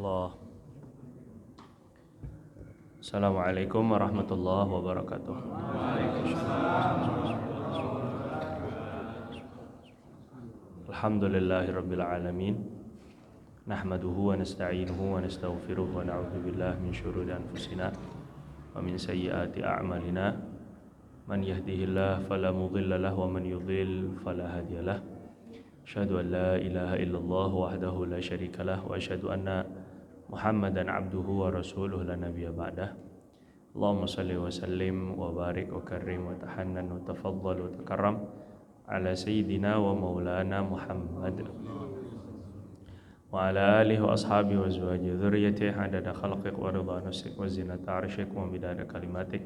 Allah. Assalamualaikum warahmatullahi wabarakatuh. Alhamdulillahirabbil alamin. Nahmaduhu wa nasta'inuhu wa nastaghfiruh wa na'udzu billahi min syururi anfusina wa min sayyiati a'malina. Man yahdihillahu fala mudilla lahu wa man yudlil fala hadiyalah. Asyhadu an la ilaha illallah wahdahu la syarikalah wa asyhadu anna Muhammadan abduhu wa rasuluhu la nabiyya ba'dah. Allahumma salli wa sallim wa barik wa karrim wa tahannan wa tafaddal wa takarram ala sayyidina wa maulana Muhammad wa ala alihi wa ashabihi wa azwajihi dzurriyyatihi adada khalqik wa ridha nafsik wa zinata arsyik wa midada kalimatik.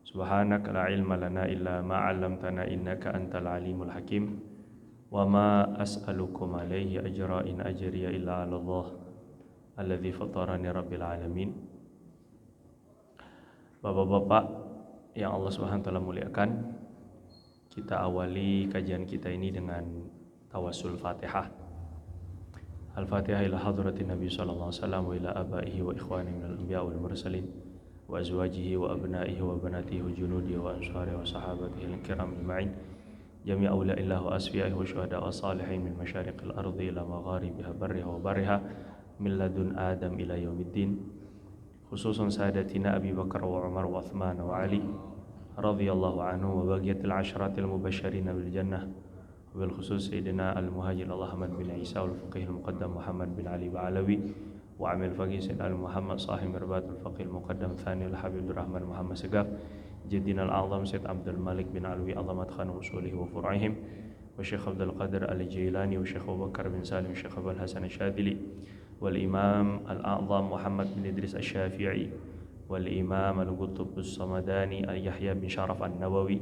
Subhanaka la ilma lana illa ma 'allamtana innaka antal alimul hakim. Wa ma as'alukum alaihi ajra in ajriya illa 'ala Allah alladzi fatarani rabbil alamin. Bapak-bapak yang Allah Subhanahu wa taala muliakan, kita awali kajian kita ini dengan tawassul Fatihah. Al-Fatihah ila hadratin Nabi sallallahu alaihi wasallam wa ila abaihi wa ikhwanihi minal anbiya wal mursalin wa azwajihi wa abnaihi wa banatihi wa junudihi wa ansarihi wa sahabatihi al-kiram ajma'in. Jami' awliya'illah wa asfiya'ihi wa syuhada wa salihin min masyariqil ardi ila magharibiha barriha wa barriha min ladun Adam ila yaumiddin. Khususan sadatina Abi Bakar wa Umar wa Uthman wa Ali radhiyallahu anhu wa baqiyatil ashratil mubasysyirin bil jannah. Wabil khusus Sayyidina al-Muhajir Ahmad bin Isa wal faqih al-muqaddam Muhammad bin Ali Ba'alawi wa amil faqih Sayyid al-Muhammad sahib mirbat al-faqih al-muqaddam Thani al-Habib Rahman Muhammad Segaf Jaddina al-A'zam Sayyid Abdul Malik bin Alwi Azamat Khan usulihi wa fur'ihim wa Syekh Abdul Qadir al-Jailani wa Syekh Abu Bakar bin Salim Syekh Abul Hasan al-Syadili wal Imam al-A'zam Muhammad bin Idris al-Syafi'i wal Imam al-Qutb as-Samadani al-Yahya bin Sharaf an-Nawawi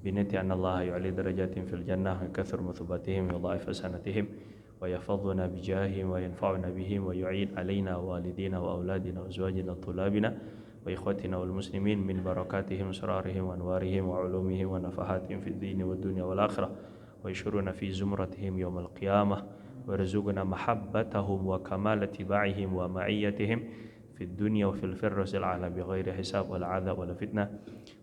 binati anna Allah yu'li darajatin fil jannah wa yakthur mathubatihim wa yudha'if hasanatihim wa yahfazuna bijahihim wa yanfa'una bihim wa yu'id alaina wa walidina wa auladina wa azwajina wa tulabina wa ikhwatina wal muslimin min barakatihim surarihim wa anwarihim wa ulumihim wa nafahatihim fid dini wad dunya wal akhirah wa yashuruna fi zumratihim yawmal qiyamah wa yarzuqna mahabbatahum wa kamala tiba'ihim wa ma'iyyatihim في الدنيا وفي الفردوس الأعلى بغير حساب ولا عذاب ولا فتنة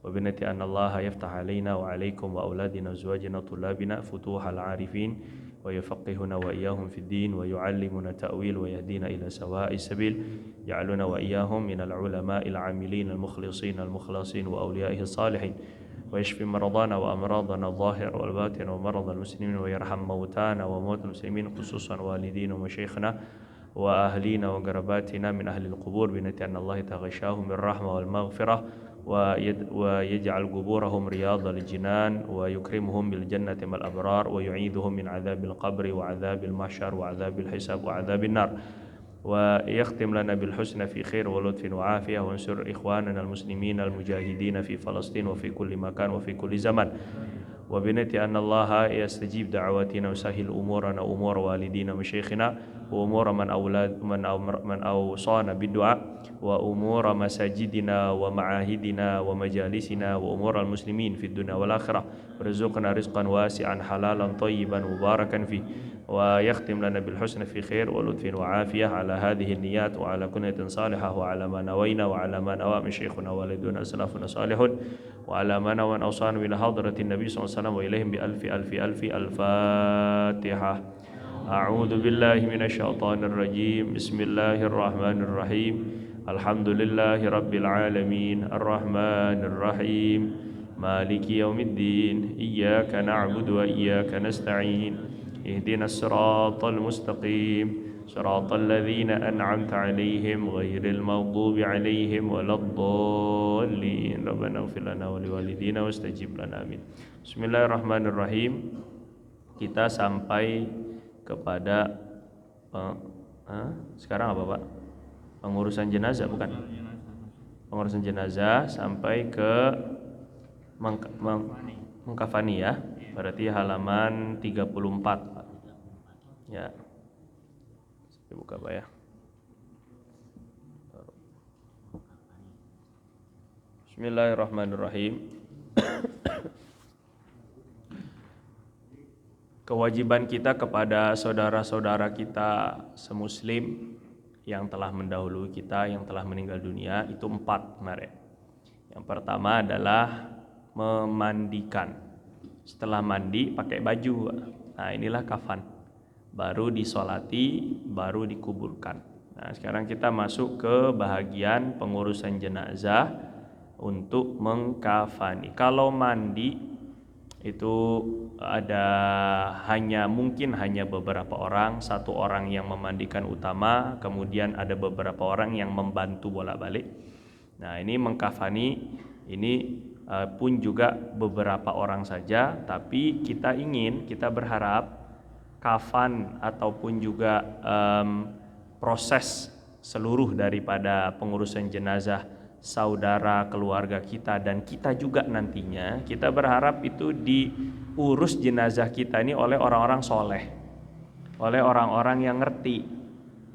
وبنتي أن الله يفتح علينا وعليكم وأولادنا وزواجنا طلابنا فتوح العارفين ويفقهنا وإياهم في الدين ويعلمنا التأويل ويهدينا إلى سواء السبيل يجعلنا وإياهم من العلماء العاملين المخلصين المخلصين وأوليائه الصالحين ويشفي مرضانا وأمراضنا الظاهر والباطن ومرض المسلمين ويرحم موتانا وموتى المسلمين خصوصا والدينا ومشايخنا وأهلينا وقرباتنا من أهل القبور بنتي أن الله تغشاهم بالرحمة والمغفرة ويجعل قبورهم رياض الجنان ويكرمهم بالجنة مع الأبرار ويعيذهم من عذاب القبر وعذاب المحشر وعذاب الحساب وعذاب النار ويختم لنا بالحسنى في خير ولطف وعافية وانصر إخواننا المسلمين المجاهدين في فلسطين وفي كل مكان وفي كل زمان وبنتي أن الله يستجيب دعواتنا ويسهل أمورنا أمور والدينا ومشايخنا وأمور من أوصانا بالدعاء وأمور مساجدنا ومعاهدنا ومجالسنا وأمور المسلمين في الدنيا والآخرة ورزقنا رزقا واسعا حلالا طيبا مباركا فيه ويختم لنا بالحسن في خير ولطف وعافية على هذه النيات وعلى كنية صالحة وعلى ما نوينا وعلى ما نوى مشايخنا والدنا أسلافنا صالحون وعلى ما نوى أوصانا إلى حضرة النبي صلى الله عليه وسلم وإليهم بألف ألف ألف الفاتحة. أعوذ بالله من الشيطان الرجيم. بسم الله الرحمن الرحيم. الحمد لله رب العالمين الرحمن الرحيم مالك يوم الدين إياك نعبد وإياك نستعين اهدنا الصراط المستقيم صراط الذين أنعمت عليهم غير المغضوب عليهم ولا الضالين ربنا اغفر لنا ولوالدينا واستجب لنا آمين. Bismillahirrahmanirrahim. Kita sampai kepada sekarang apa Pak? Pengurusan jenazah bukan? Pengurusan jenazah sampai ke mengkafani ya. Berarti halaman 34 Pak. Ya. Saya buka Pak ya. Bismillahirrahmanirrahim. Kewajiban kita kepada saudara-saudara kita semuslim yang telah mendahului kita, yang telah meninggal dunia, itu 4 kemarin. Yang pertama adalah memandikan. Setelah mandi pakai baju. Nah, inilah kafan. Baru disolati, baru dikuburkan. Nah, sekarang kita masuk ke bahagian pengurusan jenazah untuk mengkafani. Kalau mandi itu ada mungkin hanya beberapa orang, 1 orang yang memandikan utama, kemudian ada beberapa orang yang membantu bolak-balik. Nah, ini mengkafani ini pun juga beberapa orang saja, tapi kita berharap kafan ataupun juga proses seluruh daripada pengurusan jenazah saudara, keluarga kita, dan kita juga nantinya, kita berharap itu diurus jenazah kita ini oleh orang-orang soleh, oleh orang-orang yang ngerti.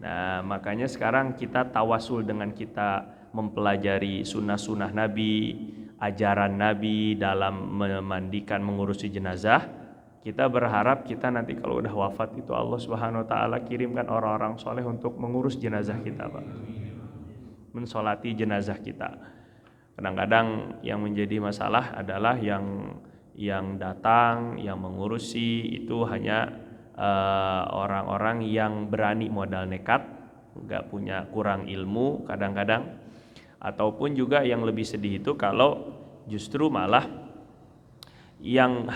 Nah, makanya sekarang kita tawasul dengan kita mempelajari sunnah-sunnah Nabi, ajaran Nabi dalam memandikan, mengurusi jenazah. Kita berharap kita nanti kalau udah wafat itu Allah Subhanahu wa taala kirimkan orang-orang soleh untuk mengurus jenazah kita, Pak. Mensolati jenazah kita. Kadang-kadang yang menjadi masalah adalah yang datang, yang mengurusi itu hanya orang-orang yang berani modal nekat, nggak punya, kurang ilmu kadang-kadang. Ataupun juga yang lebih sedih itu kalau justru malah yang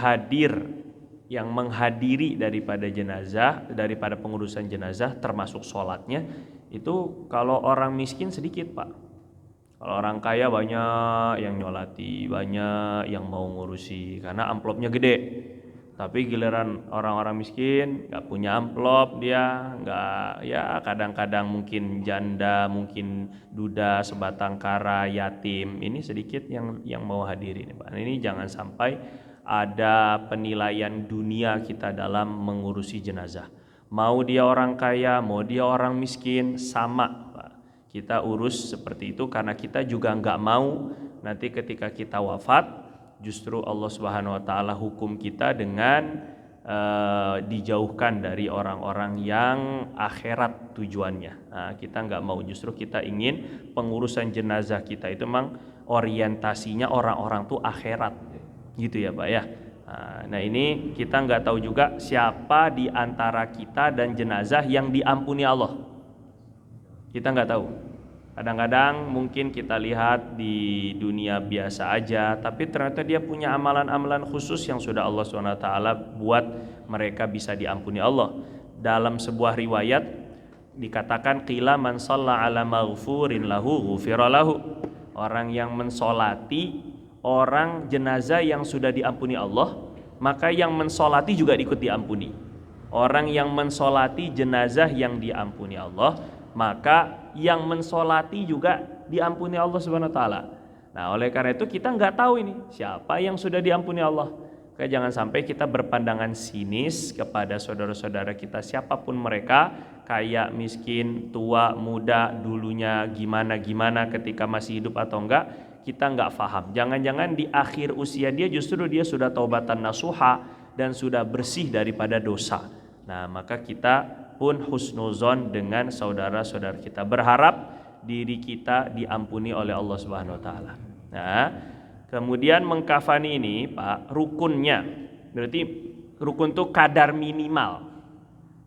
menghadiri daripada jenazah, daripada pengurusan jenazah termasuk sholatnya, itu kalau orang miskin sedikit, Pak. Kalau orang kaya banyak yang nyolati, banyak yang mau ngurusi karena amplopnya gede. Tapi giliran orang-orang miskin nggak punya amplop, dia nggak, ya kadang-kadang mungkin janda, mungkin duda, sebatang kara, yatim, ini sedikit yang mau hadiri nih, Pak. Ini jangan sampai ada penilaian dunia kita dalam mengurusi jenazah. Mau dia orang kaya, mau dia orang miskin, sama, Pak. Kita urus seperti itu karena kita juga nggak mau nanti ketika kita wafat justru Allah Subhanahu wa taala hukum kita dengan dijauhkan dari orang-orang yang akhirat tujuannya. Nah, kita nggak mau, justru kita ingin pengurusan jenazah kita itu memang orientasinya orang-orang tuh akhirat, gitu ya, Pak ya. Nah, ini kita nggak tahu juga siapa di antara kita dan jenazah yang diampuni Allah. Kita nggak tahu. Kadang-kadang mungkin kita lihat di dunia biasa aja, tapi ternyata dia punya amalan-amalan khusus yang sudah Allah SWT buat mereka bisa diampuni Allah. Dalam sebuah riwayat dikatakan qila man shalla ala maghfurin lahu ghufira lahu. Orang yang mensolati orang jenazah yang sudah diampuni Allah, maka yang mensolati juga ikut diampuni. Orang yang mensolati jenazah yang diampuni Allah, maka yang mensolati juga diampuni Allah Subhanahu wa taala. Nah, oleh karena itu kita nggak tahu ini siapa yang sudah diampuni Allah. Maka jangan sampai kita berpandangan sinis kepada saudara-saudara kita siapapun mereka, kaya, miskin, tua, muda, dulunya gimana ketika masih hidup atau enggak, kita nggak paham. Jangan-jangan di akhir usia dia justru dia sudah taubatan nasuha dan sudah bersih daripada dosa. Nah, maka kita pun husnuzon dengan saudara-saudara kita, berharap diri kita diampuni oleh Allah Subhanahu wa taala. Nah, kemudian mengkafani ini, Pak, rukunnya. Berarti rukun itu kadar minimal.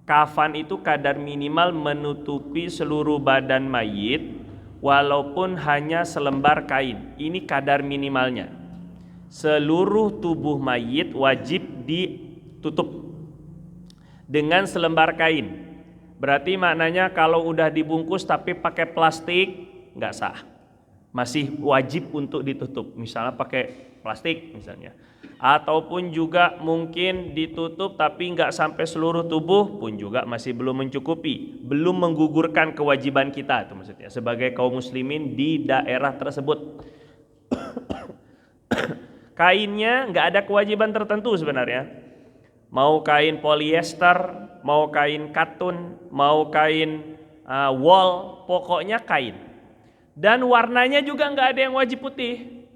Kafan itu kadar minimal menutupi seluruh badan mayit walaupun hanya selembar kain. Ini kadar minimalnya. Seluruh tubuh mayit wajib ditutup dengan selembar kain. Berarti maknanya kalau udah dibungkus tapi pakai plastik nggak sah, masih wajib untuk ditutup. Misalnya pakai plastik misalnya, ataupun juga mungkin ditutup tapi nggak sampai seluruh tubuh pun juga masih belum mencukupi, belum menggugurkan kewajiban kita, itu maksudnya sebagai kaum muslimin di daerah tersebut. Kainnya nggak ada kewajiban tertentu sebenarnya. Mau kain polyester, mau kain katun, mau kain wool, pokoknya kain. Dan warnanya juga nggak ada yang wajib putih.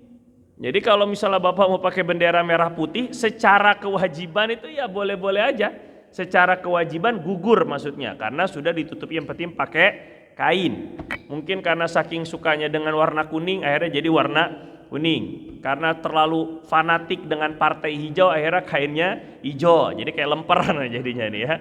Jadi kalau misalnya Bapak mau pakai bendera merah putih, secara kewajiban itu ya boleh-boleh aja. Secara kewajiban gugur maksudnya, karena sudah ditutup, yang penting pakai kain. Mungkin karena saking sukanya dengan warna kuning akhirnya jadi warna kuning. Karena terlalu fanatik dengan partai hijau akhirnya kainnya hijau. Jadi kayak lemper jadinya nih ya.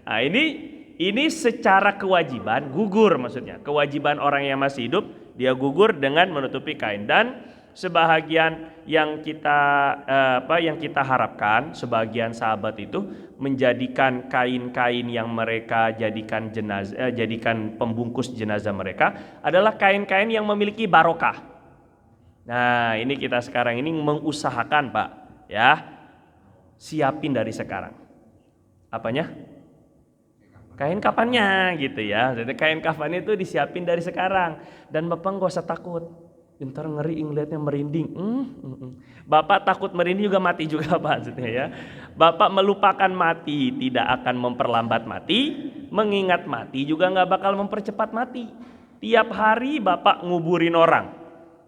Nah, ini secara kewajiban gugur, maksudnya kewajiban orang yang masih hidup dia gugur dengan menutupi kain. Dan sebahagian yang kita harapkan, sebagian sahabat itu menjadikan kain-kain yang mereka jadikan pembungkus jenazah mereka adalah kain-kain yang memiliki barokah. Nah, ini kita sekarang ini mengusahakan, Pak, ya, siapin dari sekarang. Apanya? Kain kafannya gitu ya. Jadi kain kafannya itu disiapin dari sekarang. Dan Bapak gak usah takut. Ntar ngeri ngeliatnya merinding. Bapak takut merinding juga mati juga, Pak, maksudnya ya. Bapak melupakan mati tidak akan memperlambat mati. Mengingat mati juga gak bakal mempercepat mati. Tiap hari Bapak nguburin orang.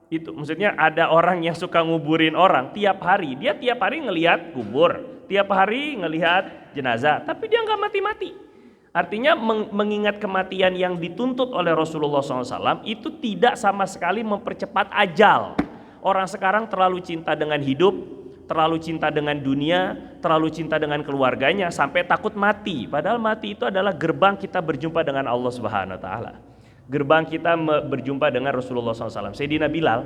Itu maksudnya ada orang yang suka nguburin orang tiap hari. Dia tiap hari ngelihat kubur. Tiap hari ngelihat jenazah. Tapi dia gak mati-mati. Artinya mengingat kematian yang dituntut oleh Rasulullah SAW itu tidak sama sekali mempercepat ajal. Orang sekarang terlalu cinta dengan hidup, terlalu cinta dengan dunia, terlalu cinta dengan keluarganya sampai takut mati. Padahal mati itu adalah gerbang kita berjumpa dengan Allah Subhanahu Wa Taala. Gerbang kita berjumpa dengan Rasulullah SAW. Sayyidina Bilal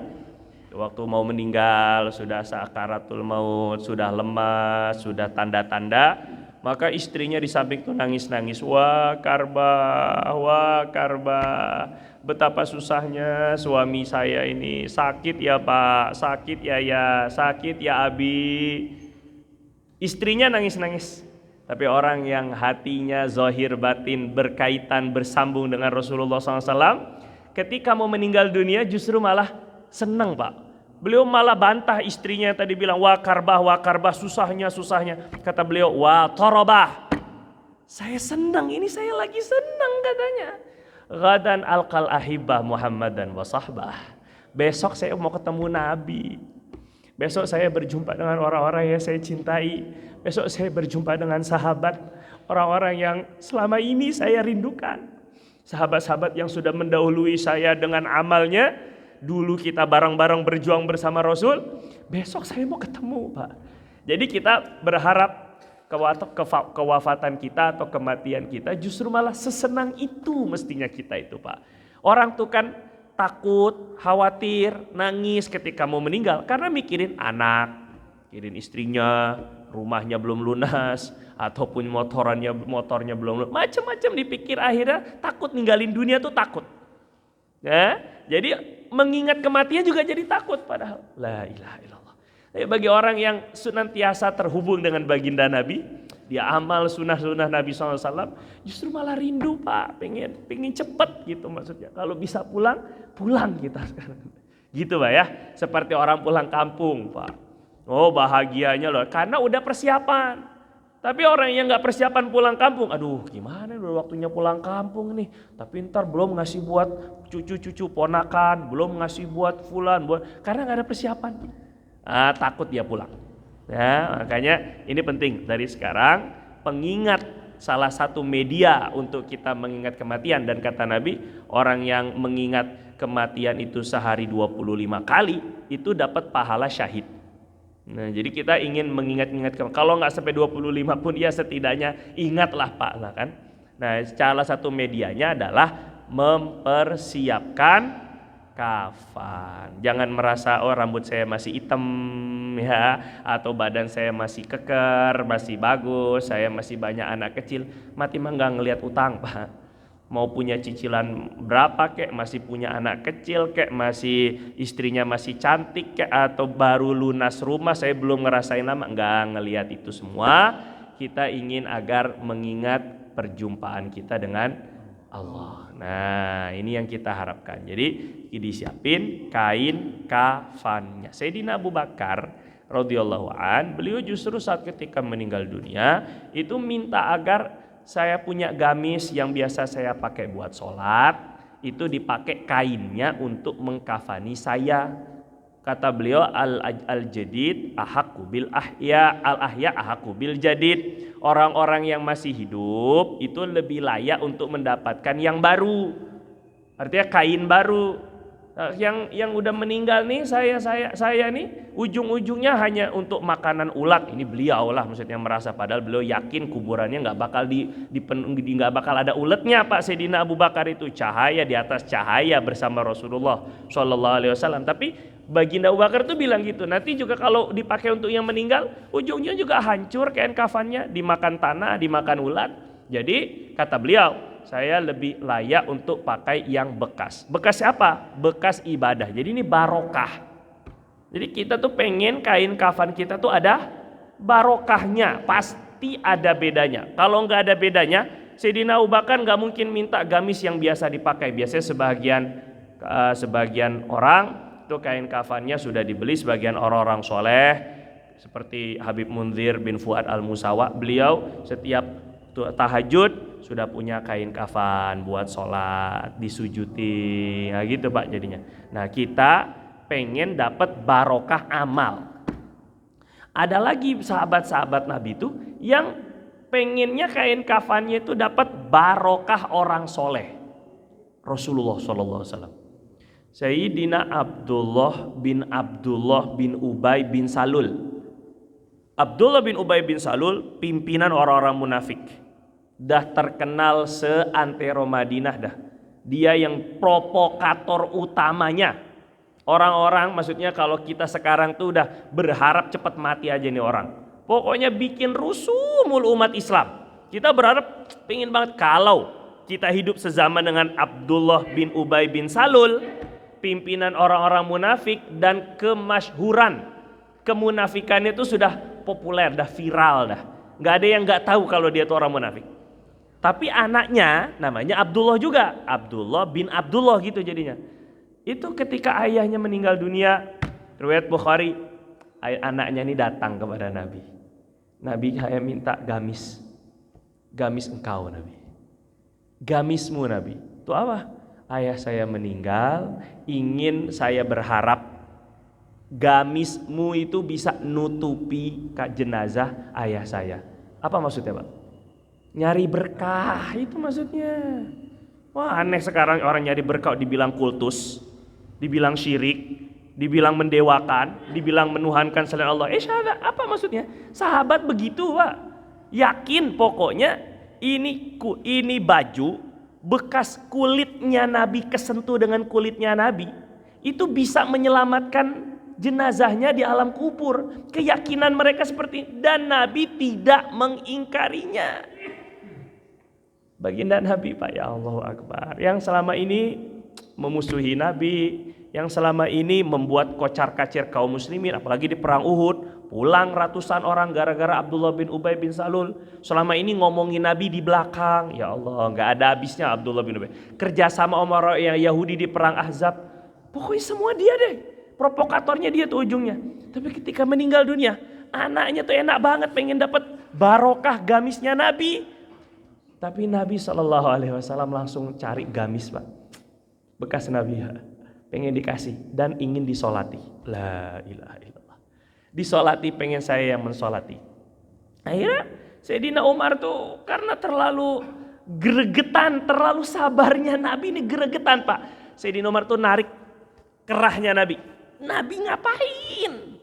waktu mau meninggal, sudah sakaratul maut, sudah lemas, sudah tanda-tanda. Maka istrinya di samping itu nangis-nangis. Wah karba, betapa susahnya suami saya ini. Sakit ya Pak, sakit ya, sakit ya Abi. Istrinya nangis-nangis. Tapi orang yang hatinya zahir batin berkaitan bersambung dengan Rasulullah SAW, ketika mau meninggal dunia justru malah senang, Pak. Beliau malah bantah istrinya yang tadi bilang wah karbah susahnya. Kata beliau wah torobah. Saya senang, ini saya lagi senang katanya. Ghadan alqal ahibah Muhammadan wa sahbah. Besok saya mau ketemu Nabi. Besok saya berjumpa dengan orang-orang yang saya cintai. Besok saya berjumpa dengan sahabat, orang-orang yang selama ini saya rindukan. Sahabat-sahabat yang sudah mendahului saya dengan amalnya. Dulu kita bareng-bareng berjuang bersama Rasul, besok saya mau ketemu, Pak. Jadi kita berharap kewafatan kita atau kematian kita justru malah sesenang itu mestinya kita itu, Pak. Orang tuh kan takut, khawatir, nangis ketika mau meninggal karena mikirin anak, mikirin istrinya, rumahnya belum lunas, ataupun motornya belum lunas, macam-macam dipikir, akhirnya takut ninggalin dunia tuh takut. Ya, jadi mengingat kematian juga jadi takut padahal. La ilaha illallah. Bagi orang yang senantiasa terhubung dengan baginda Nabi, dia amal sunnah-sunnah Nabi SAW, justru malah rindu, Pak, pengen cepet gitu maksudnya. Kalau bisa pulang kita sekarang. Gitu, Pak ya. Seperti orang pulang kampung, Pak. Oh bahagianya loh, karena udah persiapan. Tapi orang yang gak persiapan pulang kampung, aduh gimana udah waktunya pulang kampung nih. Tapi ntar belum ngasih buat cucu-cucu ponakan, belum ngasih buat fulan, karena gak ada persiapan. Takut dia pulang. Ya, makanya ini penting dari sekarang, pengingat salah satu media untuk kita mengingat kematian. Dan kata Nabi, orang yang mengingat kematian itu sehari 25 kali, itu dapat pahala syahid. Nah, jadi kita ingin mengingat-ingat, kalau nggak sampai 25 pun ya setidaknya ingatlah, Pak, lah kan. Nah, salah satu medianya adalah mempersiapkan kafan. Jangan merasa oh rambut saya masih hitam ya, atau badan saya masih keker, masih bagus, saya masih banyak anak kecil. Mati mah nggak ngelihat utang, Pak. Mau punya cicilan berapa kek, masih punya anak kecil kek, masih istrinya masih cantik kek, atau baru lunas rumah saya belum ngerasain lama, enggak ngelihat itu semua. Kita ingin agar mengingat perjumpaan kita dengan Allah. Nah, ini yang kita harapkan. Jadi disiapin kain kafannya. Sayyidina Abu Bakar radhiyallahu an, beliau justru saat ketika meninggal dunia itu minta agar saya punya gamis yang biasa saya pakai buat sholat, itu dipakai kainnya untuk mengkafani saya. Kata beliau, al-jadid ahaqqu bil ahya, al-ahya ahaqqu bil jadid. Orang-orang yang masih hidup itu lebih layak untuk mendapatkan yang baru. Artinya kain baru. Yang udah meninggal nih saya nih ujung-ujungnya hanya untuk makanan ulat. Ini beliau lah maksudnya merasa, padahal beliau yakin kuburannya nggak bakal ada uletnya Pak Sayyidina Abu Bakar itu, cahaya di atas cahaya bersama Rasulullah Shallallahu Alaihi Wasallam. Tapi Baginda Abu Bakar tuh bilang gitu, nanti juga kalau dipakai untuk yang meninggal ujungnya juga hancur kain kafannya, dimakan tanah, dimakan ulat. Jadi kata beliau, saya lebih layak untuk pakai yang bekas. Bekas apa? Bekas ibadah. Jadi ini barokah. Jadi kita tuh pengen kain kafan kita tuh ada barokahnya. Pasti ada bedanya. Kalau nggak ada bedanya, Sayyidina Abu Bakar nggak mungkin minta gamis yang biasa dipakai. Biasanya sebagian orang tuh kain kafannya sudah dibeli, sebagian orang-orang soleh seperti Habib Munzir bin Fuad al-Musawa. Beliau setiap tahajud sudah punya kain kafan buat sholat, disujuti, nah gitu Pak jadinya. Nah kita pengen dapat barokah amal. Ada lagi sahabat-sahabat Nabi itu yang pengennya kain kafannya itu dapat barokah orang soleh. Rasulullah SAW. Sayyidina Abdullah bin Ubay bin Salul. Abdullah bin Ubay bin Salul pimpinan orang-orang munafik. Dah terkenal seantero Madinah dah. Dia yang provokator utamanya. Orang-orang maksudnya kalau kita sekarang tuh udah berharap cepat mati aja nih orang. Pokoknya bikin rusuh mulu umat Islam. Kita berharap pengen banget kalau kita hidup sezaman dengan Abdullah bin Ubay bin Salul, pimpinan orang-orang munafik, dan kemasyhuran kemunafikannya itu sudah populer, dah viral dah. Nggak ada yang nggak tahu kalau dia tuh orang munafik. Tapi anaknya namanya Abdullah juga, Abdullah bin Abdullah gitu jadinya. Itu ketika ayahnya meninggal dunia, riwayat Bukhari, anaknya ini datang kepada Nabi. Nabi, saya minta gamis engkau Nabi. Gamismu Nabi. Itu apa? Ayah saya meninggal, ingin saya berharap gamismu itu bisa nutupi jenazah ayah saya. Apa maksudnya Pak? Nyari berkah itu maksudnya. Wah aneh sekarang orang nyari berkah dibilang kultus, dibilang syirik, dibilang mendewakan, dibilang menuhankan selain Allah. Syahada, apa maksudnya? Sahabat begitu Pak. Yakin pokoknya ini baju bekas kulitnya Nabi kesentuh dengan kulitnya Nabi itu bisa menyelamatkan jenazahnya di alam kubur. Keyakinan mereka seperti, dan Nabi tidak mengingkarinya. Baginda Nabi Pak, ya Allahu Akbar, yang selama ini memusuhi Nabi, yang selama ini membuat kocar-kacir kaum muslimin, apalagi di perang Uhud, pulang ratusan orang gara-gara Abdullah bin Ubay bin Salul. Selama ini ngomongin Nabi di belakang, ya Allah, nggak ada habisnya Abdullah bin Ubay. Kerja sama orang yang Yahudi di perang Ahzab, pokoknya semua dia deh, provokatornya dia tuh ujungnya. Tapi ketika meninggal dunia, anaknya tuh enak banget pengen dapat barokah gamisnya Nabi. Tapi Nabi SAW langsung cari gamis Pak, bekas Nabi, pengen dikasih dan ingin disolati. La ilaha illallah. Disolati, pengen saya yang mensolati. Akhirnya Sayyidina Umar tuh karena terlalu gregetan, terlalu sabarnya Nabi ini gregetan Pak. Sayyidina Umar tuh narik kerahnya Nabi. Nabi ngapain?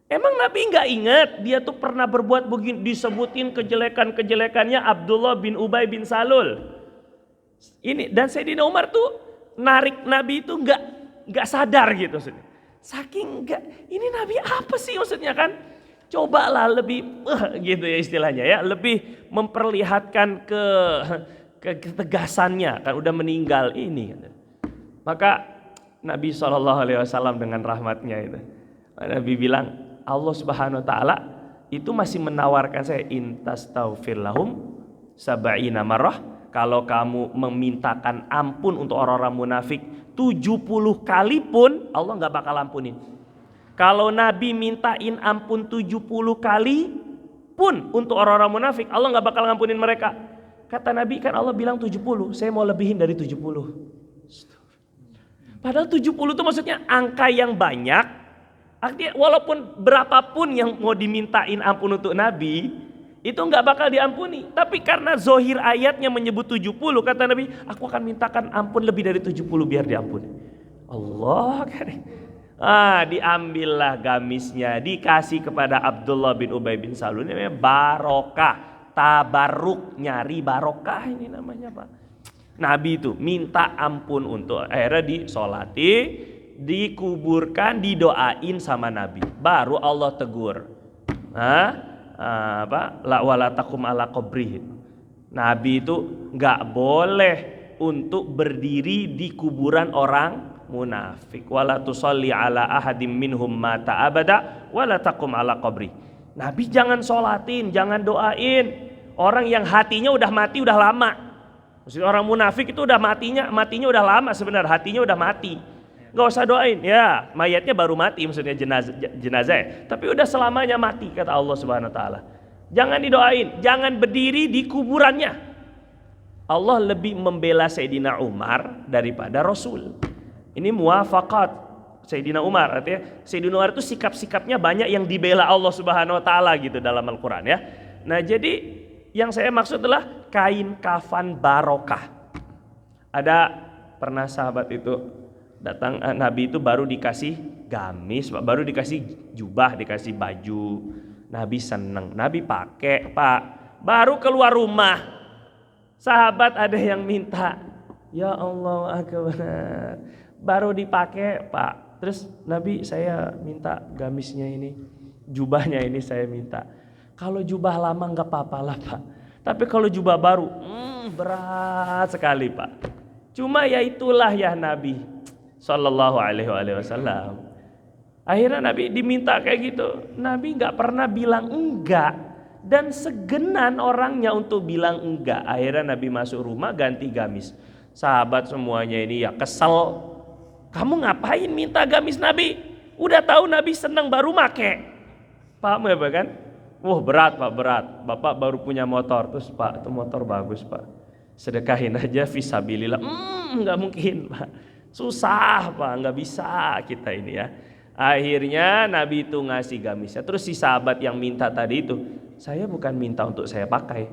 Emang Nabi nggak ingat dia tuh pernah berbuat begini, disebutin kejelekannya Abdullah bin Ubay bin Salul. Ini dan Sayyidina Umar tuh narik Nabi itu nggak sadar gitu, saking nggak, ini Nabi apa sih maksudnya kan? Cobalah lebih gitu ya istilahnya ya, lebih memperlihatkan ketegasannya, kan udah meninggal ini. Maka Nabi SAW dengan rahmatnya itu, Nabi bilang, Allah Subhanahu wa taala itu masih menawarkan saya, intastaghfir lahum sab'ina marrah, kalau kamu memintakan ampun untuk orang-orang munafik 70 kali pun Allah nggak bakal ampunin. Kalau Nabi mintain ampun 70 kali pun untuk orang-orang munafik, Allah nggak bakal ngampunin mereka. Kata Nabi, kan Allah bilang 70, saya mau lebihin dari 70. Padahal 70 itu maksudnya angka yang banyak. Artinya walaupun berapapun yang mau dimintain ampun untuk Nabi, itu nggak bakal diampuni. Tapi karena zohir ayatnya menyebut 70, kata Nabi, aku akan mintakan ampun lebih dari 70 biar diampuni. Allah kan. Diambillah gamisnya, dikasih kepada Abdullah bin Ubay bin Salul. Ini namanya barokah, tabarruk, nyari barokah ini namanya Pak. Nabi itu minta ampun untuk akhirnya disolati, dikuburkan, didoain sama Nabi. Baru Allah tegur. La wala takum ala qabrih. Nabi itu nggak boleh untuk berdiri di kuburan orang munafik. Wala tusalli ala ahadim minhum mata abada wala takum ala qabri. Nabi jangan sholatin, jangan doain orang yang hatinya udah mati udah lama. Maksudnya orang munafik itu udah matinya udah lama sebenarnya, hatinya udah mati. Gak usah doain, ya mayatnya baru mati, maksudnya jenazah ya. Tapi udah selamanya mati, kata Allah Subhanahu Wa Taala. Jangan didoain, jangan berdiri di kuburannya. Allah lebih membela Sayyidina Umar daripada Rasul. Ini muwafaqat Sayyidina Umar, artinya Sayyidina Umar itu sikap-sikapnya banyak yang dibela Allah Subhanahu Wa Taala gitu dalam Al-Quran ya. Nah jadi yang saya maksud adalah kain kafan barokah. Ada pernah sahabat itu datang, Nabi itu baru dikasih gamis, baru dikasih jubah, dikasih baju. Nabi seneng, Nabi pakai Pak. Baru keluar rumah, sahabat ada yang minta, ya Allah akbar. Baru dipakai Pak. Terus Nabi, saya minta gamisnya ini, jubahnya ini saya minta. Kalau jubah lama nggak apa-apa lah Pak. Tapi kalau jubah baru, berat sekali Pak. Cuma ya itulah ya Nabi Sallallahu Alaihi Wasallam. Akhirnya Nabi diminta kayak gitu. Nabi nggak pernah bilang enggak dan segenan orangnya untuk bilang enggak. Akhirnya Nabi masuk rumah ganti gamis. Sahabat semuanya ini ya kesel. Kamu ngapain minta gamis Nabi? Udah tahu Nabi senang baru make. Paham ya Pak kan? Wah berat Pak, berat. Bapak baru punya motor, terus Pak itu motor bagus Pak. Sedekahin aja fisabilillah. Nggak mungkin Pak. Susah Pak, nggak bisa kita ini ya. Akhirnya Nabi itu ngasih gamisnya. Terus si sahabat yang minta tadi itu, saya bukan minta untuk saya pakai.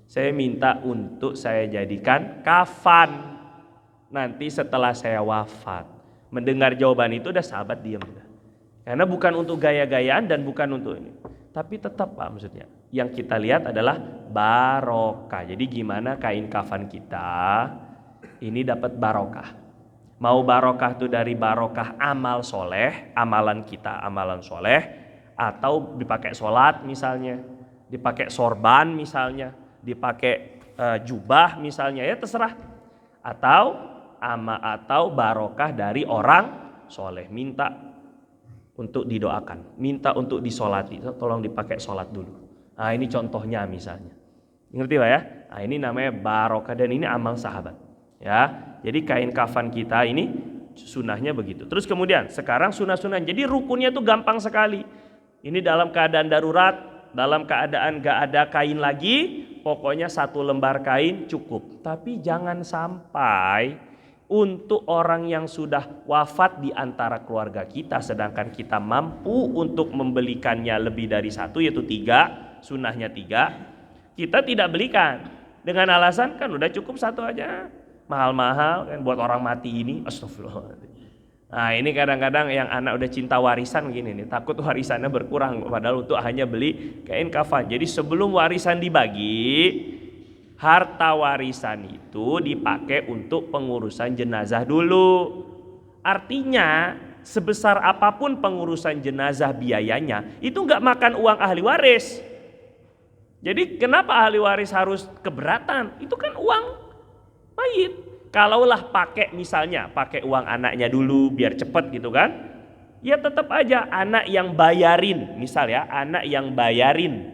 Saya minta untuk saya jadikan kafan. Nanti setelah saya wafat. Mendengar jawaban itu udah sahabat diam. Karena bukan untuk gaya-gayaan dan bukan untuk ini. Tapi tetap Pak maksudnya. Yang kita lihat adalah barokah. Jadi gimana kain kafan kita ini dapat barokah. Mau barokah itu dari barokah amal soleh, amalan kita, amalan soleh. Atau dipakai sholat misalnya. Dipakai sorban misalnya. Dipakai jubah misalnya, ya terserah. Atau barokah dari orang soleh. Minta untuk didoakan, minta untuk disolati, tolong dipakai sholat dulu. Nah ini contohnya misalnya, ngerti Pak ya? Nah ini namanya barokah dan ini amal sahabat. Ya, jadi kain kafan kita ini sunahnya begitu. Terus kemudian sekarang sunah-sunah, jadi rukunnya itu gampang sekali. Ini dalam keadaan darurat, dalam keadaan gak ada kain lagi, pokoknya 1 lembar kain cukup. Tapi jangan sampai untuk orang yang sudah wafat di antara keluarga kita, sedangkan kita mampu untuk membelikannya lebih dari 1, yaitu 3, sunahnya 3, kita tidak belikan dengan alasan kan udah cukup 1 aja, mahal-mahal kan buat orang mati ini, astagfirullah. Nah ini kadang-kadang yang anak udah cinta warisan begini nih, takut warisannya berkurang padahal untuk hanya beli kain kafan. Jadi sebelum warisan dibagi, harta warisan itu dipakai untuk pengurusan jenazah dulu. Artinya sebesar apapun pengurusan jenazah biayanya, itu nggak makan uang ahli waris. Jadi kenapa ahli waris harus keberatan? Itu kan uang mayit. Kalaulah pakai misalnya pakai uang anaknya dulu biar cepet gitu kan, ya tetap aja anak yang bayarin, misal ya anak yang bayarin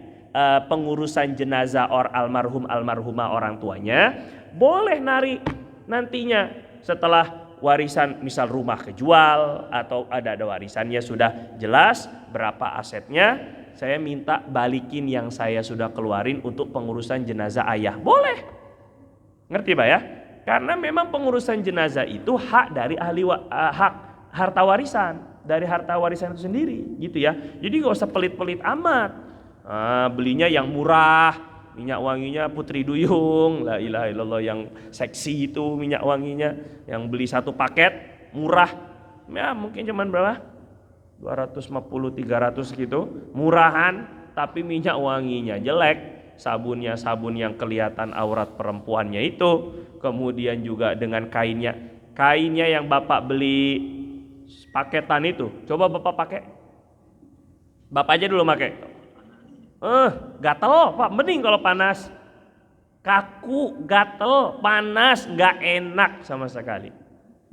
pengurusan jenazah almarhumah orang tuanya, boleh narik nantinya setelah warisan, misal rumah kejual atau ada warisannya sudah jelas berapa asetnya, saya minta balikin yang saya sudah keluarin untuk pengurusan jenazah ayah, boleh. Ngerti Pak ya? Karena memang pengurusan jenazah itu hak dari hak harta warisan, dari harta warisan itu sendiri gitu ya. Jadi gak usah pelit-pelit amat. Belinya yang murah, minyak wanginya Putri Duyung, la ilaha illallah, yang seksi itu minyak wanginya, yang beli satu paket murah, ya mungkin cuman berapa? 250 300 gitu, murahan, tapi minyak wanginya jelek, sabunnya sabun yang kelihatan aurat perempuannya itu, kemudian juga dengan kainnya yang Bapak beli paketan itu, coba Bapak pakai, Bapak aja dulu pakai. Gatel Pak, mending kalau panas. Kaku, gatel, panas, nggak enak sama sekali.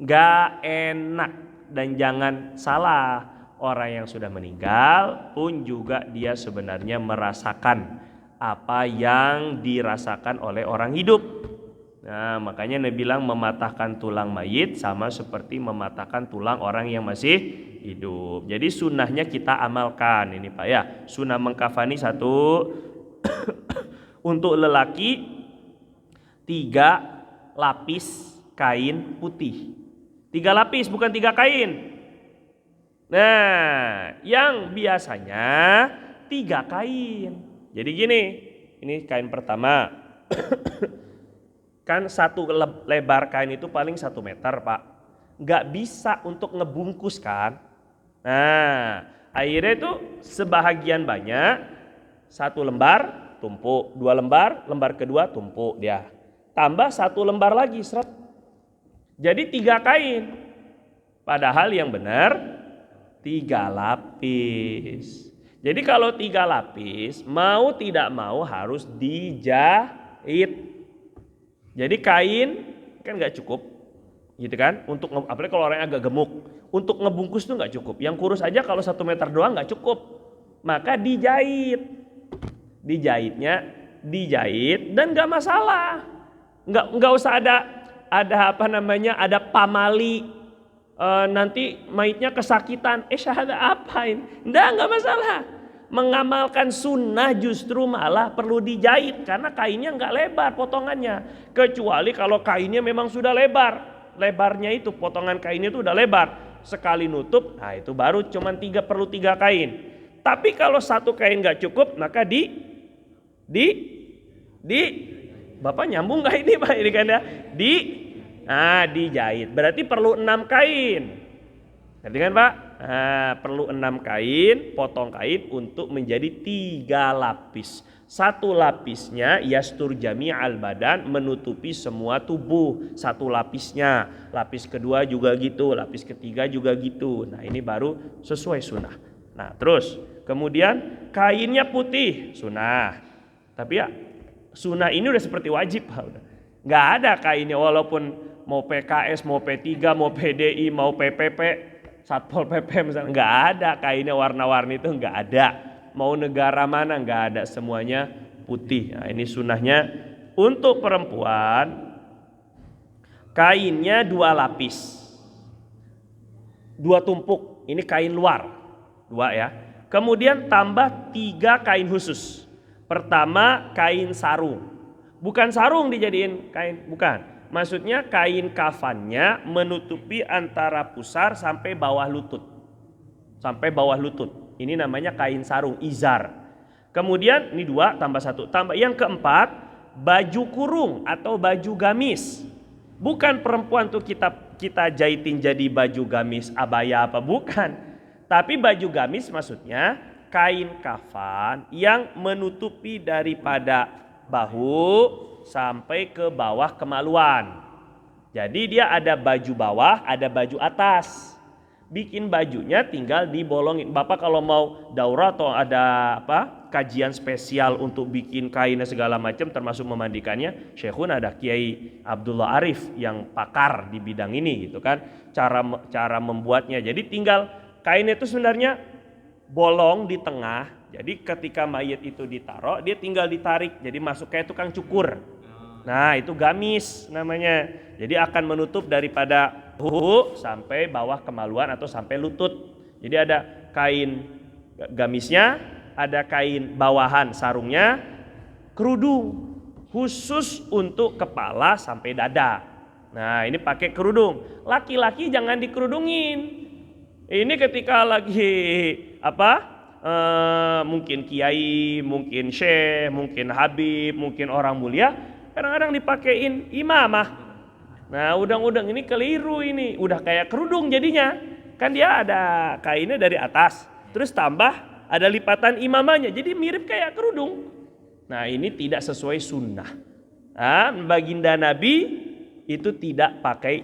Nggak enak. Dan jangan salah, orang yang sudah meninggal pun juga dia sebenarnya merasakan apa yang dirasakan oleh orang hidup. Nah, makanya Nabi bilang mematahkan tulang mayit sama seperti mematahkan tulang orang yang masih hidup. Jadi sunnahnya kita amalkan ini Pak ya. Sunnah mengkafani 1 untuk lelaki 3 lapis kain putih. 3 lapis bukan 3 kain. Nah, yang biasanya 3 kain. Jadi gini, ini kain pertama. Kan satu lebar kain itu paling 1 meter Pak. Nggak bisa untuk ngebungkus kan. Nah, akhirnya itu sebahagian banyak 1 lembar tumpuk, 2 lembar, lembar kedua tumpuk dia. Tambah 1 lembar lagi seret. Jadi 3 kain. Padahal yang benar 3 lapis. Jadi kalau 3 lapis mau tidak mau harus dijahit. Jadi kain kan nggak cukup, gitu kan? Untuk apalagi kalau orang yang agak gemuk, untuk ngebungkus tuh nggak cukup. Yang kurus aja kalau 1 meter doang nggak cukup, maka dijahit. Dijahit dan nggak masalah. Nggak usah ada pamali. Nanti maitnya kesakitan. Syahadah apa ini? Nggak masalah. Mengamalkan sunnah justru malah perlu dijahit karena kainnya nggak lebar potongannya, kecuali kalau kainnya memang sudah lebarnya itu potongan kainnya itu udah lebar sekali nutup, nah itu baru cuman perlu 3 kain. Tapi kalau 1 kain nggak cukup maka Bapak nyambung nggak ini Pak ini kan ya, dijahit berarti perlu 6 kain. Ngerti kan Pak? Perlu 6 kain, potong kain untuk menjadi 3 lapis. 1 lapisnya yastur jami'al badan, menutupi semua tubuh. 1 lapisnya. Lapis kedua juga gitu, lapis ketiga juga gitu. Nah ini baru sesuai sunnah. Nah terus kemudian kainnya putih, sunnah. Tapi ya sunnah ini udah seperti wajib Pak. Nggak ada kainnya walaupun mau PKS, mau P3, mau PDI, mau PPP, Satpol PP misalnya, nggak ada kainnya warna-warni itu, nggak ada. Mau negara mana nggak ada, semuanya putih. Nah, ini sunnahnya. Untuk perempuan kainnya 2 lapis, 2 tumpuk. Ini kain luar 2 ya. Kemudian tambah 3 kain khusus. Pertama kain sarung, bukan sarung dijadiin kain, bukan. Maksudnya kain kafannya menutupi antara pusar sampai bawah lutut. Ini namanya kain sarung, izar. Kemudian ini 2 tambah 1. Tambah yang keempat, baju kurung atau baju gamis. Bukan perempuan tuh kita jahitin jadi baju gamis abaya apa, bukan. Tapi baju gamis maksudnya kain kafan yang menutupi daripada bahu sampai ke bawah kemaluan. Jadi dia ada baju bawah, ada baju atas. Bikin bajunya tinggal dibolongin. Bapak kalau mau daurah atau ada kajian spesial untuk bikin kainnya segala macam termasuk memandikannya, Syekhun ada Kiai Abdullah Arif yang pakar di bidang ini gitu kan. Cara membuatnya. Jadi tinggal kain itu sebenarnya bolong di tengah. Jadi ketika mayat itu ditaruh, dia tinggal ditarik, jadi masuk kayak tukang cukur. Nah itu gamis namanya. Jadi akan menutup daripada bahu sampai bawah kemaluan atau sampai lutut. Jadi ada kain gamisnya, ada kain bawahan sarungnya, kerudung khusus untuk kepala sampai dada. Nah ini pakai kerudung. Laki-laki jangan dikerudungin. Ini ketika lagi mungkin kiai, mungkin syekh, mungkin habib, mungkin orang mulia, kadang-kadang dipakein imamah. Nah, udang-udang ini keliru ini, udah kayak kerudung jadinya. Kan dia ada kainnya dari atas, terus tambah ada lipatan imamahnya, jadi mirip kayak kerudung. Nah, ini tidak sesuai sunnah. Baginda Nabi itu tidak pakai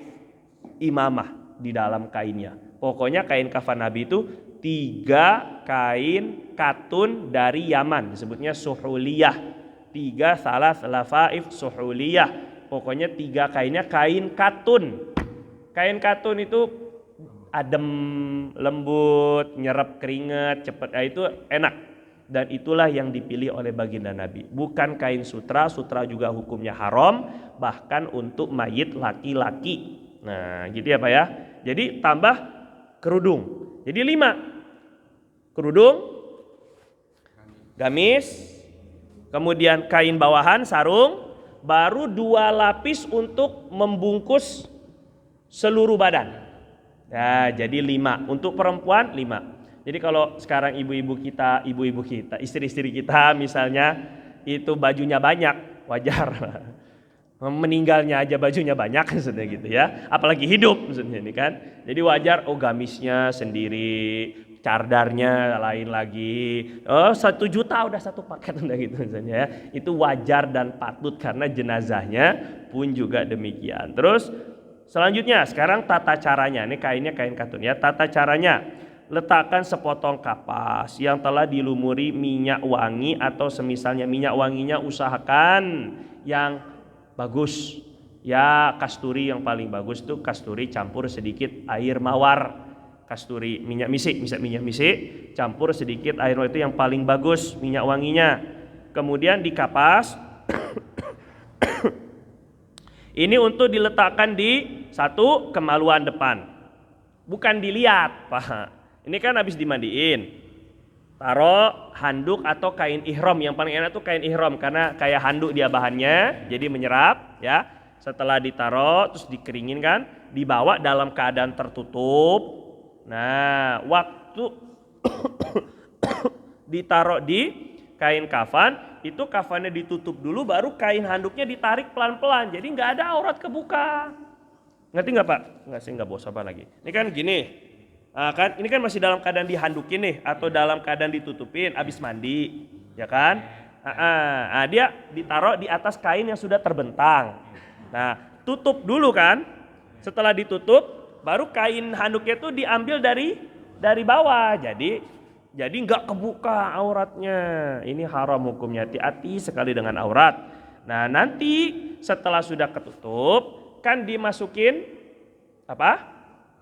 imamah di dalam kainnya. Pokoknya kain kafan Nabi itu 3 kain katun dari Yaman, disebutnya suhuliyah. 3 salas lafaif suhuliyah. Pokoknya 3 kainnya kain katun. Kain katun itu adem, lembut, nyerap keringat, cepat. Itu enak. Dan itulah yang dipilih oleh baginda Nabi. Bukan kain sutra. Sutra juga hukumnya haram, bahkan untuk mayit laki-laki. Nah, gitu ya Pak ya. Jadi tambah kerudung. Jadi 5. Kerudung, gamis, kemudian kain bawahan, sarung, baru 2 lapis untuk membungkus seluruh badan. Ya, jadi 5. Untuk perempuan 5. Jadi kalau sekarang ibu-ibu kita, istri-istri kita misalnya itu bajunya banyak, wajar. Meninggalnya aja bajunya banyak maksudnya gitu ya. Apalagi hidup maksudnya ini kan. Jadi wajar, gamisnya sendiri, cardarnya lain lagi. 1 juta udah 1 paket udah gitu misalnya ya. Itu wajar dan patut karena jenazahnya pun juga demikian. Terus selanjutnya sekarang tata caranya. Ini kainnya kain katun ya. Tata caranya, letakkan sepotong kapas yang telah dilumuri minyak wangi atau semisalnya. Minyak wanginya usahakan yang bagus. Ya, kasturi yang paling bagus tuh kasturi campur sedikit air mawar. Kasturi, minyak misik campur sedikit air mawar, itu yang paling bagus minyak wanginya. Kemudian dikapas. Ini untuk diletakkan di 1 kemaluan depan. Bukan dilihat, Pak. Ini kan habis dimandiin, taruh handuk atau kain ihram. Yang paling enak tuh kain ihram karena kayak handuk dia bahannya, jadi menyerap ya. Setelah ditaruh terus dikeringin kan, dibawa dalam keadaan tertutup. Nah, waktu ditaruh di kain kafan, itu kafannya ditutup dulu, baru kain handuknya ditarik pelan-pelan. Jadi nggak ada aurat kebuka. Ngerti nggak Pak? Nggak sih, nggak bawa sabar lagi. Ini kan gini. Kan ini kan masih dalam keadaan dihandukin nih atau dalam keadaan ditutupin habis mandi, ya kan? Dia ditaruh di atas kain yang sudah terbentang. Nah, tutup dulu kan. Setelah ditutup, baru kain handuknya itu diambil dari bawah. Jadi nggak kebuka auratnya. Ini haram hukumnya. Hati-hati sekali dengan aurat. Nah, nanti setelah sudah ketutup, kan dimasukin apa?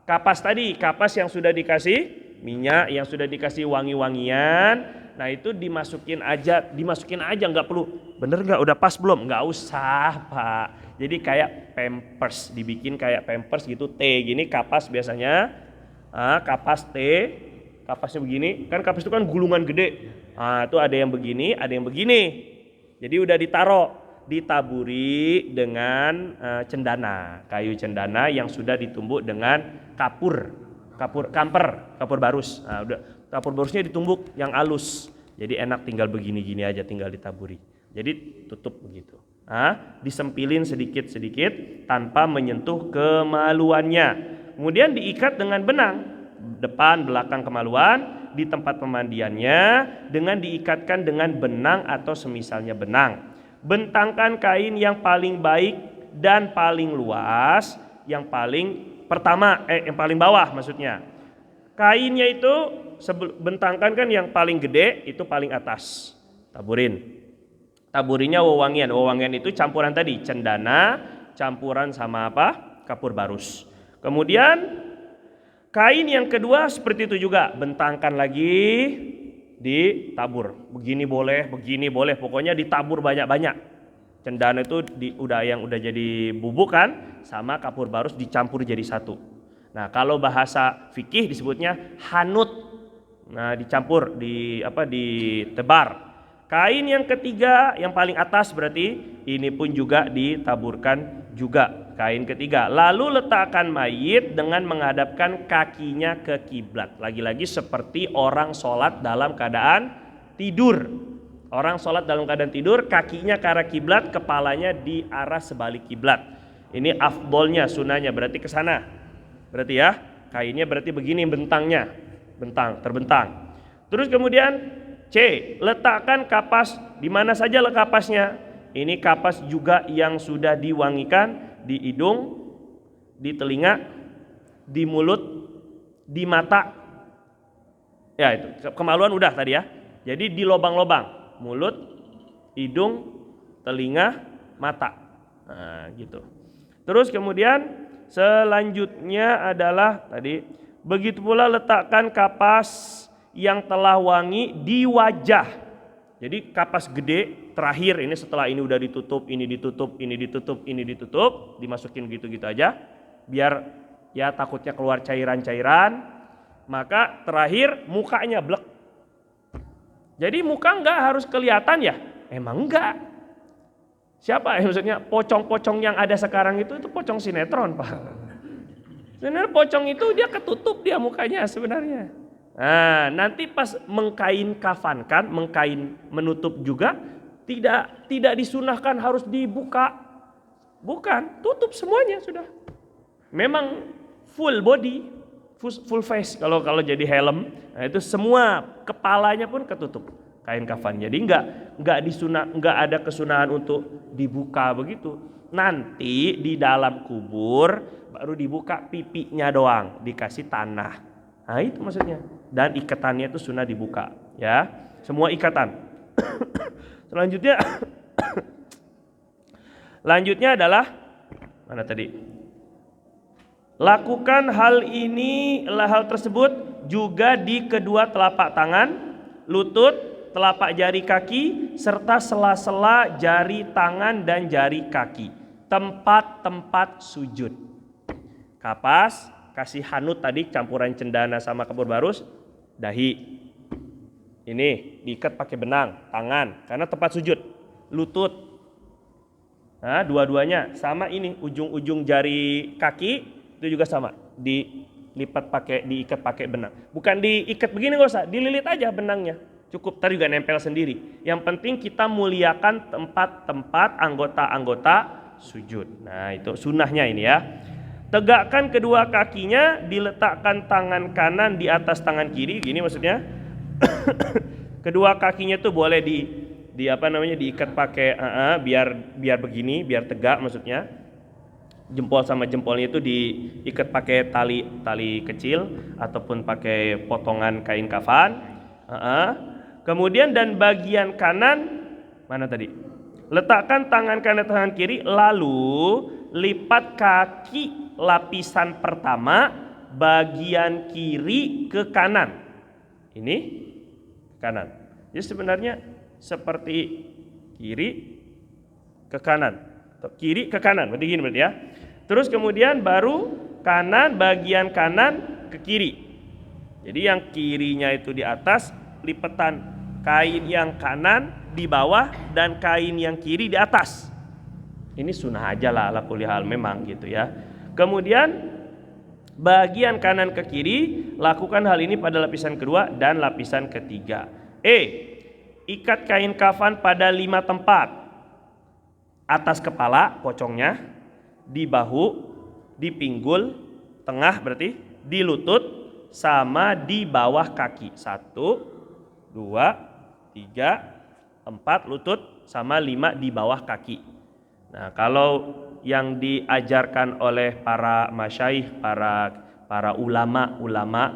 Kapas tadi, kapas yang sudah dikasih minyak, yang sudah dikasih wangi-wangian. Nah, itu dimasukin aja, nggak perlu. Bener nggak? Udah pas belum? Nggak usah Pak. Jadi kayak pampers, dibikin kayak pampers gitu, T gini kapas biasanya. Kapas T, kapasnya begini. Kan kapas itu kan gulungan gede. Itu ada yang begini, ada yang begini. Jadi udah ditaburi dengan cendana, kayu cendana yang sudah ditumbuk dengan kapur barus. Nah, udah kapur barusnya ditumbuk yang halus. Jadi enak, tinggal begini-gini aja, tinggal ditaburi. Jadi tutup begitu. Disempilin sedikit-sedikit tanpa menyentuh kemaluannya. Kemudian diikat dengan benang, depan belakang kemaluan, di tempat pemandiannya dengan diikatkan dengan benang atau semisalnya benang. Bentangkan kain yang paling baik dan paling luas, yang paling bawah maksudnya. Kainnya itu bentangkan kan yang paling gede, itu paling atas. Taburinya wewangian. Wewangian itu campuran tadi, cendana campuran sama apa? Kapur barus. Kemudian kain yang kedua seperti itu juga, bentangkan lagi, ditabur. Begini boleh, pokoknya ditabur banyak-banyak. Cendana itu udah jadi bubuk kan, sama kapur barus dicampur jadi satu. Nah, kalau bahasa fikih disebutnya hanut. Nah, dicampur, ditebar. Kain yang ketiga yang paling atas berarti ini pun juga ditaburkan juga Kain ketiga, lalu letakkan mayit dengan menghadapkan kakinya ke kiblat. Lagi-lagi seperti orang sholat dalam keadaan tidur. Orang sholat dalam keadaan tidur, kakinya ke arah kiblat, kepalanya di arah sebalik kiblat. Ini afdolnya, sunahnya, berarti ke sana. Berarti ya, kainnya berarti begini bentangnya, terbentang. Terus kemudian C, letakkan kapas di mana saja kapasnya. Ini kapas juga yang sudah diwangikan di hidung, di telinga, di mulut, di mata. Ya itu, kemaluan udah tadi ya. Jadi di lobang-lobang, mulut, hidung, telinga, mata. Nah, gitu. Terus kemudian selanjutnya adalah tadi, begitu pula letakkan kapas yang telah wangi di wajah. Jadi kapas gede terakhir ini, setelah ini udah ditutup, ini ditutup, ini ditutup, ini ditutup, dimasukin gitu-gitu aja biar ya takutnya keluar cairan-cairan. Maka terakhir mukanya blek. Jadi muka enggak harus kelihatan ya? Emang enggak. Siapa maksudnya pocong-pocong yang ada sekarang itu pocong sinetron, Pak. Sebenarnya pocong itu dia ketutup dia mukanya sebenarnya. Nah, nanti pas mengkain kafankan, mengkain menutup juga tidak disunahkan harus dibuka. Bukan, tutup semuanya sudah. Memang full body, full face kalau jadi helm. Nah, itu semua kepalanya pun ketutup kain kafan. Jadi enggak ada kesunahan untuk dibuka begitu. Nanti di dalam kubur baru dibuka pipinya doang, dikasih tanah. Nah, itu maksudnya. Dan ikatannya itu sunnah dibuka, ya. Semua ikatan. Lanjutnya adalah mana tadi? Lakukan hal tersebut juga di kedua telapak tangan, lutut, telapak jari kaki, serta sela-sela jari tangan dan jari kaki. Tempat-tempat sujud. Kapas, kasih hanut tadi campuran cendana sama kapur barus, dahi. Ini diikat pakai benang, tangan, karena tempat sujud. Lutut. Nah, dua-duanya sama ini, ujung-ujung jari kaki itu juga sama, diikat pakai benang. Bukan diikat begini, enggak usah, dililit aja benangnya. Cukup, tadi juga nempel sendiri. Yang penting kita muliakan tempat-tempat anggota-anggota sujud. Nah, itu sunnahnya ini ya. Tegakkan kedua kakinya, diletakkan tangan kanan di atas tangan kiri, gini maksudnya. Kedua kakinya tuh boleh diikat pakai biar begini, biar tegak maksudnya. Jempol sama jempolnya itu diikat pakai tali kecil ataupun pakai potongan kain kafan. Kemudian dan bagian kanan mana tadi? Letakkan tangan kanan tangan kiri, lalu lipat kaki lapisan pertama bagian kiri ke kanan. Ini kanan. Jadi sebenarnya seperti kiri ke kanan, atau kiri ke kanan, berarti gini berarti ya. Terus kemudian baru bagian kanan ke kiri. Jadi yang kirinya itu di atas, lipatan kain yang kanan di bawah dan kain yang kiri di atas. Ini sunnah aja lah ala kulli hal memang gitu ya. Kemudian bagian kanan ke kiri, lakukan hal ini pada lapisan kedua dan lapisan ketiga. Ikat kain kafan pada 5 tempat. Atas kepala, pocongnya, di bahu, di pinggul, tengah berarti, di lutut, sama di bawah kaki. 1, 2, 3, 4 lutut, sama 5 di bawah kaki. Nah, kalau yang diajarkan oleh para masyaikh, para ulama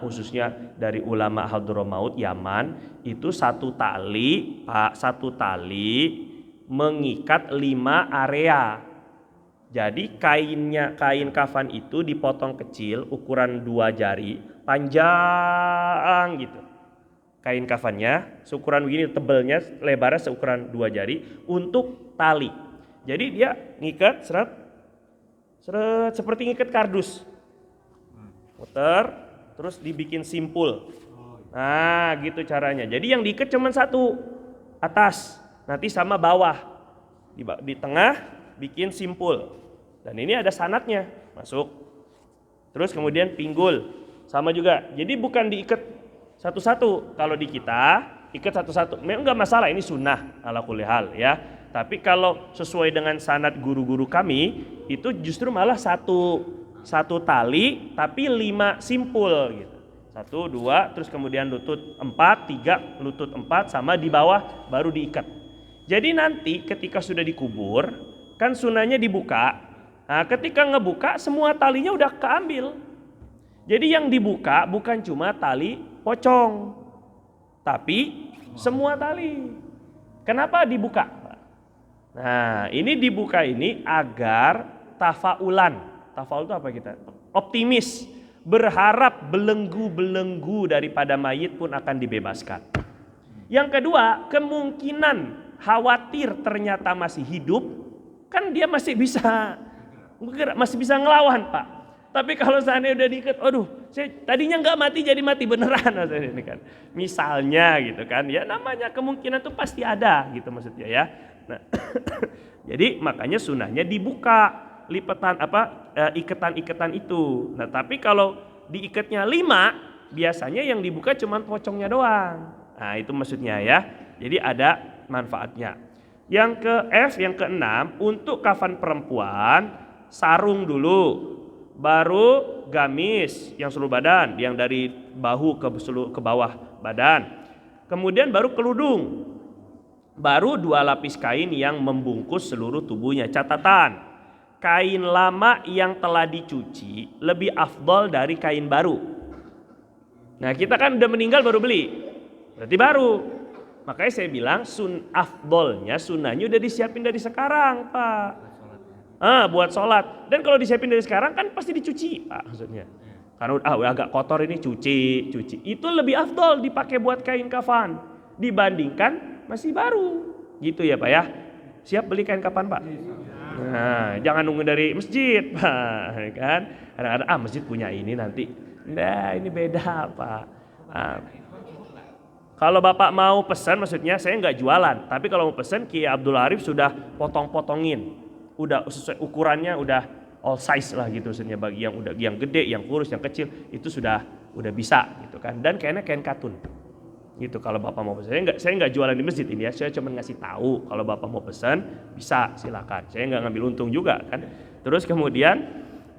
khususnya dari ulama Hadramaut Yaman, itu satu tali mengikat 5 area. Jadi kain kafan itu dipotong kecil, ukuran 2 jari, panjang gitu. Kain kafannya seukuran begini, tebalnya, lebarnya seukuran 2 jari untuk tali. Jadi dia ngikat seret seperti ngikat kardus. Muter, terus dibikin simpul. Nah, gitu caranya. Jadi yang diikat cuma 1, atas, nanti sama bawah. Di tengah bikin simpul. Dan ini ada sanadnya, masuk. Terus kemudian pinggul, sama juga. Jadi bukan diikat satu-satu. Kalau di kita, ikat satu-satu. Memang enggak masalah, ini sunnah ala kulli hal ya. Tapi kalau sesuai dengan sanad guru-guru kami, itu justru malah satu tali tapi 5 simpul gitu. 1, 2, terus kemudian lutut 4, 3, lutut 4, sama di bawah baru diikat. Jadi nanti ketika sudah dikubur, kan sunahnya dibuka. Nah, ketika ngebuka semua talinya udah keambil. Jadi yang dibuka bukan cuma tali pocong, tapi semua tali. Kenapa dibuka? Nah, ini dibuka ini agar tafaulan. Tafaul itu apa kita? Optimis, berharap belenggu-belenggu daripada mayit pun akan dibebaskan. Yang kedua, kemungkinan khawatir ternyata masih hidup, kan dia masih bisa ngelawan, Pak. Tapi kalau seandainya udah diikat, aduh, saya tadinya nggak mati jadi mati beneran, ini kan. Misalnya gitu kan, ya namanya kemungkinan itu pasti ada, gitu maksudnya ya. Nah, jadi makanya sunahnya dibuka lipatan iketan-iketan itu. Nah, tapi kalau diikatnya 5, biasanya yang dibuka cuma pocongnya doang. Nah, itu maksudnya ya. Jadi ada manfaatnya. Yang ke F, yang ke-6, untuk kafan perempuan sarung dulu, baru gamis yang seluruh badan, yang dari bahu ke bawah badan. Kemudian baru kerudung. Baru 2 lapis kain yang membungkus seluruh tubuhnya. Catatan, kain lama yang telah dicuci lebih afdol dari kain baru. Nah, kita kan udah meninggal baru beli, berarti baru. Makanya saya bilang afdolnya, sunnahnya udah disiapin dari sekarang, Pak. Buat sholat. Dan kalau disiapin dari sekarang kan pasti dicuci, Pak, maksudnya. Karena agak kotor ini cuci. Itu lebih afdol dipakai buat kain kafan dibandingkan masih baru. Gitu ya, Pak ya. Siap beli kain kafan, Pak? Nah, jangan nunggu dari masjid, Pak, kan? Kadang-kadang masjid punya ini nanti. Nah, ini beda, Pak. Kalau Bapak mau pesan, maksudnya saya nggak jualan, tapi kalau mau pesan, Kiai Abdul Arif sudah potong-potongin, udah sesuai ukurannya, udah all size lah gitu, maksudnya bagi yang gede, yang kurus, yang kecil itu sudah bisa gitu kan. Dan kayaknya kain katun. Gitu kalau Bapak mau pesan. Saya nggak jualan di masjid ini ya, saya cuma ngasih tahu kalau Bapak mau pesan bisa, silakan. Saya nggak ngambil untung juga kan. Terus kemudian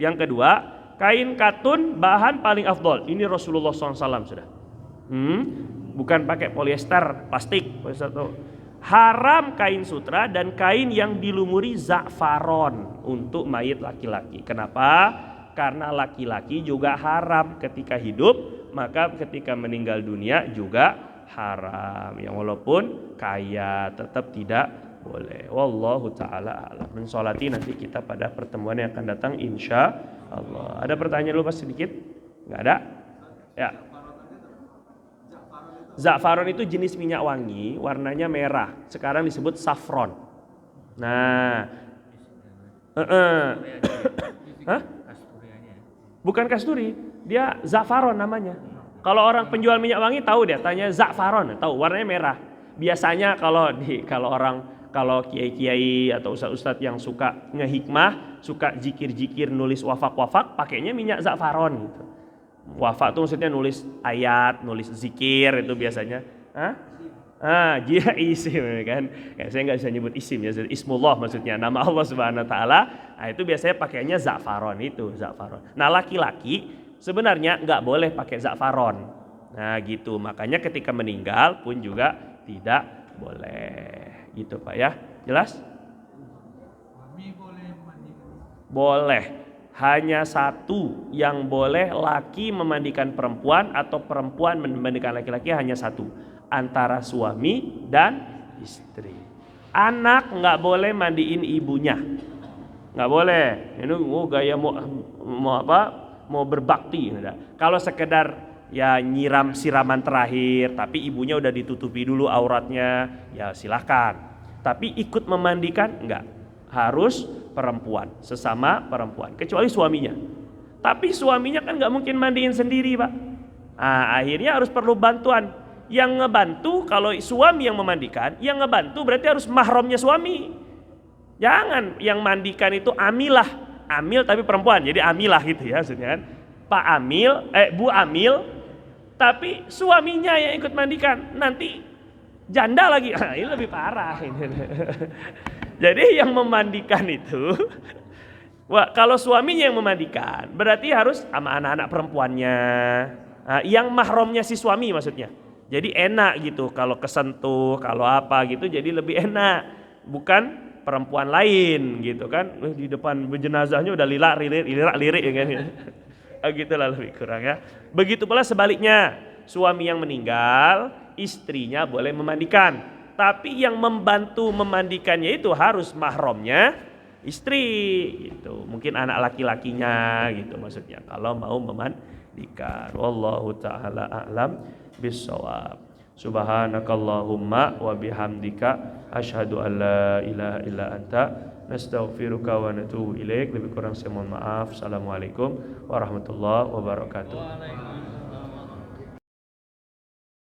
yang kedua, kain katun bahan paling afdol. Ini Rasulullah SAW sudah. Bukan pakai polyester, plastik. Haram kain sutra dan kain yang dilumuri za'faron untuk mayit laki-laki. Kenapa? Karena laki-laki juga haram ketika hidup, maka ketika meninggal dunia juga haram. Yang walaupun kaya tetap tidak boleh. Wallahu ta'ala a'lam. Mensolati nanti kita pada pertemuan yang akan datang insya Allah. Ada pertanyaan dulu Pak sedikit? Nggak ada? Ya. Za'faron itu jenis minyak wangi, warnanya merah. Sekarang disebut saffron. Nah, bukan kasturi, dia za'faron namanya. Kalau orang penjual minyak wangi tahu dia, tanya za'faron, tahu warnanya merah. Biasanya kalau kiai-kiai atau ustadz-ustadz yang suka ngehikmah, suka jikir-jikir, nulis wafak-wafak, pakainya minyak za'faron gitu. Wafak itu maksudnya nulis ayat, nulis zikir itu biasanya. Dia isim kan. Saya nggak bisa nyebut isim ya, ismullah maksudnya nama Allah Subhanahu Wa Taala. Nah itu biasanya pakainya za'faron itu za'faron. Nah laki-laki sebenarnya nggak boleh pakai za'faron. Nah gitu, makanya ketika meninggal pun juga tidak boleh. Gitu Pak ya, jelas? Boleh. Hanya satu yang boleh laki memandikan perempuan atau perempuan memandikan laki-laki, hanya satu, antara suami dan istri. Anak nggak boleh mandiin ibunya, nggak boleh. Ini gaya mau berbakti. Kalau sekedar ya nyiram siraman terakhir, tapi ibunya udah ditutupi dulu auratnya, ya silakan. Tapi ikut memandikan enggak, harus perempuan, sesama perempuan, kecuali suaminya. Tapi suaminya kan nggak mungkin mandiin sendiri Pak. Nah, akhirnya harus perlu bantuan. Yang ngebantu kalau suami yang memandikan, yang ngebantu berarti harus mahramnya suami. Jangan yang mandikan itu amilah Amil tapi perempuan, jadi amilah gitu ya maksudnya kan. Pak Amil, Bu Amil, tapi suaminya yang ikut mandikan, nanti janda lagi. Ini lebih parah. Jadi yang memandikan itu, wah, kalau suaminya yang memandikan, berarti harus sama anak-anak perempuannya, yang mahramnya si suami maksudnya. Jadi enak gitu kalau kesentuh, kalau apa gitu, jadi lebih enak. Bukan perempuan lain gitu kan, di depan jenazahnya udah lirik ya kan. Gitulah lebih kurang ya. Begitu pula sebaliknya, suami yang meninggal, istrinya boleh memandikan. Tapi yang membantu memandikannya itu harus mahramnya istri gitu. Mungkin anak laki-lakinya gitu maksudnya kalau mau memandikan. Wallahu taala a'lam bissawab. Subhanakallahumma wa bihamdika asyhadu an la ilaha illa anta nastaghfiruka wa natubu ilaik. Lebih kurang saya mohon maaf. Assalamualaikum warahmatullahi wabarakatuh.